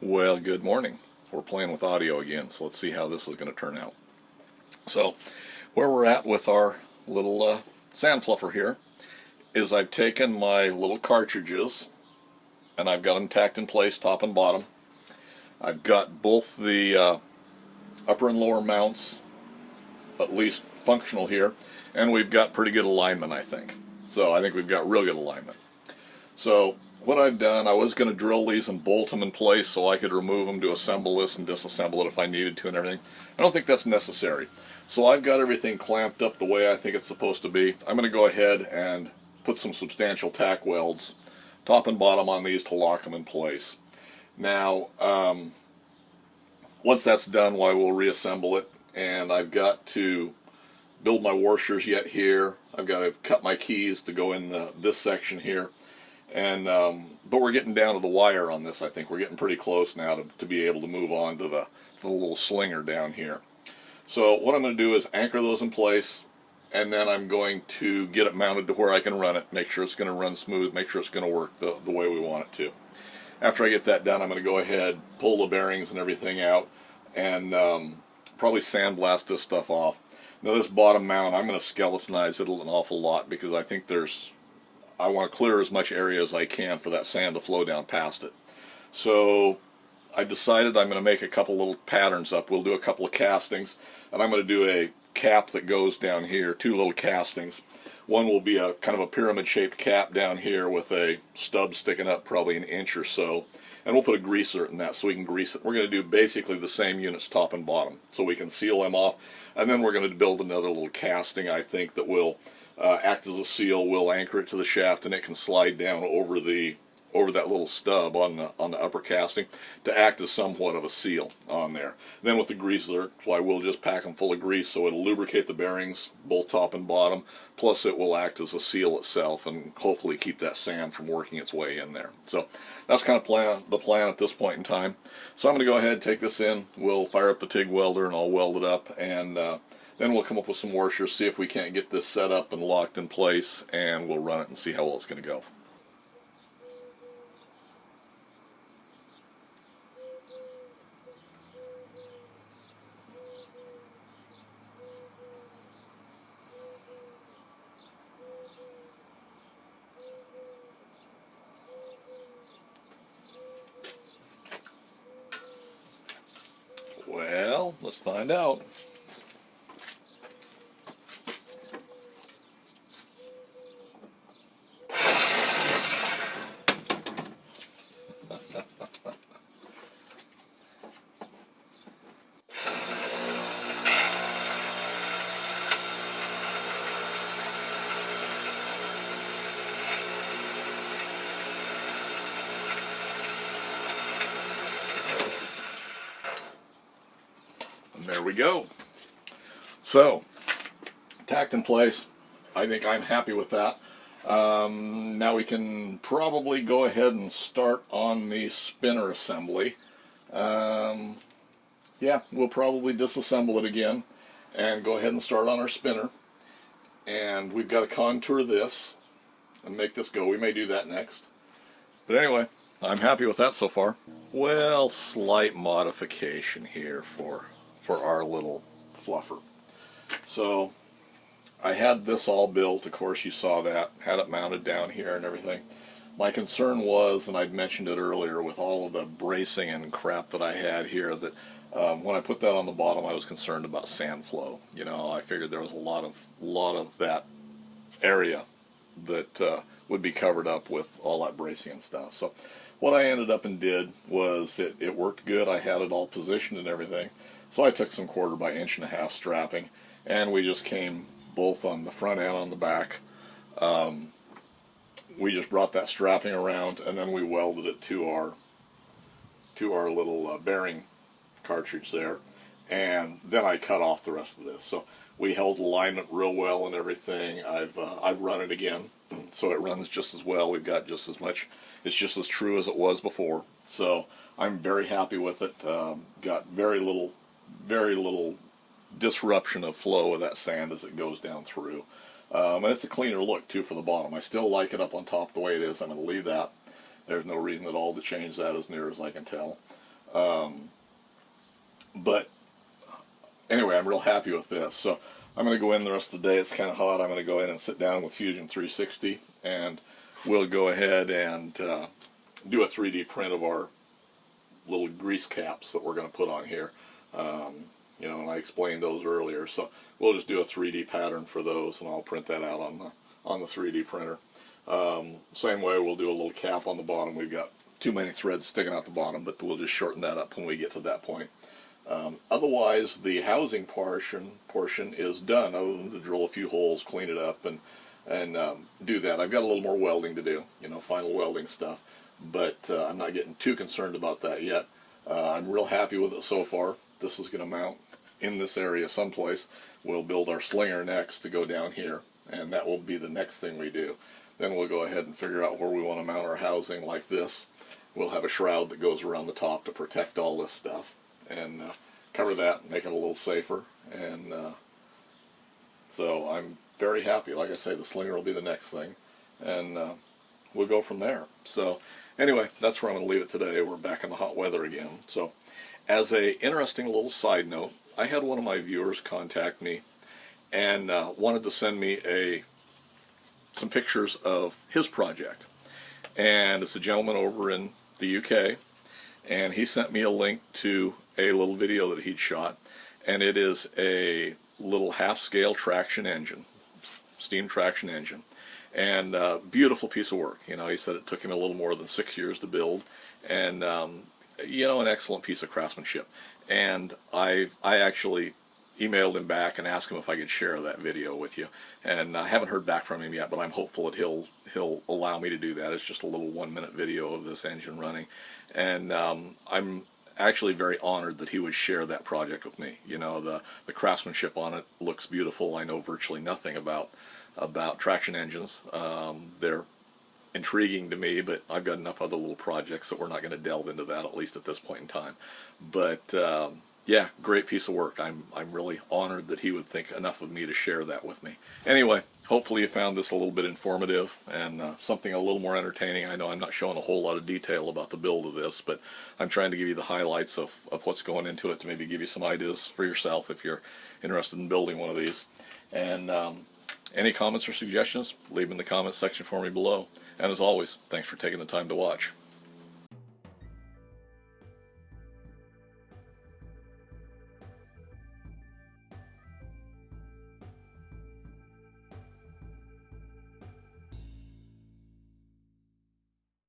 Well, good morning. We're playing with audio again, so let's see how this is going to turn out. So, where we're at with our little sand fluffer here is I've taken my little cartridges and I've got them tacked in place, top and bottom. I've got both the upper and lower mounts at least functional here, and we've got pretty good alignment, I think. So I think we've got real good alignment. So what I've done, I was going to drill these and bolt them in place so I could remove them to assemble this and disassemble it if I needed to and everything. I don't think that's necessary. So I've got everything clamped up the way I think it's supposed to be. I'm going to go ahead and put some substantial tack welds, top and bottom, on these to lock them in place. Now, once that's done, we'll reassemble it, and I've got to build my washers yet here. I've got to cut my keys to go in this section here. And but we're getting down to the wire on this. I think we're getting pretty close now to be able to move on to the little slinger down here. So what I'm going to do is anchor those in place, and then I'm going to get it mounted to where I can run it, make sure it's going to run smooth, make sure it's going to work the way we want it to. After I get that done, I'm going to go ahead, pull the bearings and everything out, and probably sandblast this stuff off. Now this bottom mount, I'm going to skeletonize it an awful lot because I think I want to clear as much area as I can for that sand to flow down past it. So I decided I'm going to make a couple little patterns up. We'll do a couple of castings, and I'm going to do a cap that goes down here, two little castings. One will be a kind of a pyramid-shaped cap down here with a stub sticking up probably an inch or so, and we'll put a greaser in that so we can grease it. We're going to do basically the same units top and bottom so we can seal them off, and then we're going to build another little casting, I think, that will act as a seal. We'll anchor it to the shaft, and it can slide down over that little stub on the upper casting to act as somewhat of a seal on there. Then with the greaser, we'll just pack them full of grease so it'll lubricate the bearings, both top and bottom, plus it will act as a seal itself and hopefully keep that sand from working its way in there. So that's kind of the plan at this point in time. So I'm going to go ahead and take this in. We'll fire up the TIG welder and I'll weld it up, and then we'll come up with some washers, see if we can't get this set up and locked in place, and we'll run it and see how well it's going to go. Well, let's find out. And there we go. So, tacked in place. I think I'm happy with that. Now we can probably go ahead and start on the spinner assembly. Yeah, we'll probably disassemble it again and go ahead and start on our spinner. And we've got to contour this and make this go. We may do that next. But anyway, I'm happy with that so far. Well, slight modification here for our little fluffer. So I had this all built, of course you saw that, had it mounted down here and everything. My concern was, and I'd mentioned it earlier, with all of the bracing and crap that I had here, that when I put that on the bottom I was concerned about sand flow. You know, I figured there was a lot of that area that would be covered up with all that bracing and stuff. So what I ended up and did was it worked good. I had it all positioned and everything. So I took some 1/4 by 1.5 inch strapping, and we just came both on the front and on the back. We just brought that strapping around, and then we welded it to our little bearing cartridge there, and then I cut off the rest of this. So we held alignment real well and everything. I've run it again, so it runs just as well. We've got just as much. It's just as true as it was before. So I'm very happy with it. Got very little disruption of flow of that sand as it goes down through. And it's a cleaner look too for the bottom. I still like it up on top the way it is. I'm going to leave that. There's no reason at all to change that as near as I can tell. But anyway, I'm real happy with this. So I'm going to go in the rest of the day. It's kind of hot. I'm going to go in and sit down with Fusion 360, and we'll go ahead and do a 3D print of our little grease caps that we're going to put on here. You know, and I explained those earlier. So we'll just do a 3D pattern for those, and I'll print that out on the 3D printer. Same way, we'll do a little cap on the bottom. We've got too many threads sticking out the bottom, but we'll just shorten that up when we get to that point. Otherwise, the housing portion is done, other than to drill a few holes, clean it up, and do that. I've got a little more welding to do, you know, final welding stuff, but I'm not getting too concerned about that yet. I'm real happy with it so far. This is going to mount in this area someplace. We'll build our slinger next to go down here, and that will be the next thing we do. Then we'll go ahead and figure out where we want to mount our housing like this. We'll have a shroud that goes around the top to protect all this stuff, and cover that, make it a little safer. And so I'm very happy. Like I say, the slinger will be the next thing, and we'll go from there. So anyway, that's where I'm going to leave it today. We're back in the hot weather again. So as a interesting little side note, I had one of my viewers contact me and wanted to send me some pictures of his project. And it's a gentleman over in the UK, and he sent me a link to a little video that he'd shot, and it is a little half-scale traction engine, steam traction engine, and beautiful piece of work. You know, he said it took him a little more than 6 years to build, and you know, an excellent piece of craftsmanship. And I actually emailed him back and asked him if I could share that video with you, and I haven't heard back from him yet, but I'm hopeful that he'll allow me to do that. It's just a little 1-minute video of this engine running, and I'm actually very honored that he would share that project with me. You know, the craftsmanship on it looks beautiful. I know virtually nothing about traction engines. They're intriguing to me, but I've got enough other little projects that we're not going to delve into that, at least at this point in time. But yeah, great piece of work. I'm really honored that he would think enough of me to share that with me. Anyway, hopefully you found this a little bit informative and something a little more entertaining. I know I'm not showing a whole lot of detail about the build of this, but I'm trying to give you the highlights of what's going into it to maybe give you some ideas for yourself if you're interested in building one of these. And any comments or suggestions, leave them in the comments section for me below. And as always, thanks for taking the time to watch.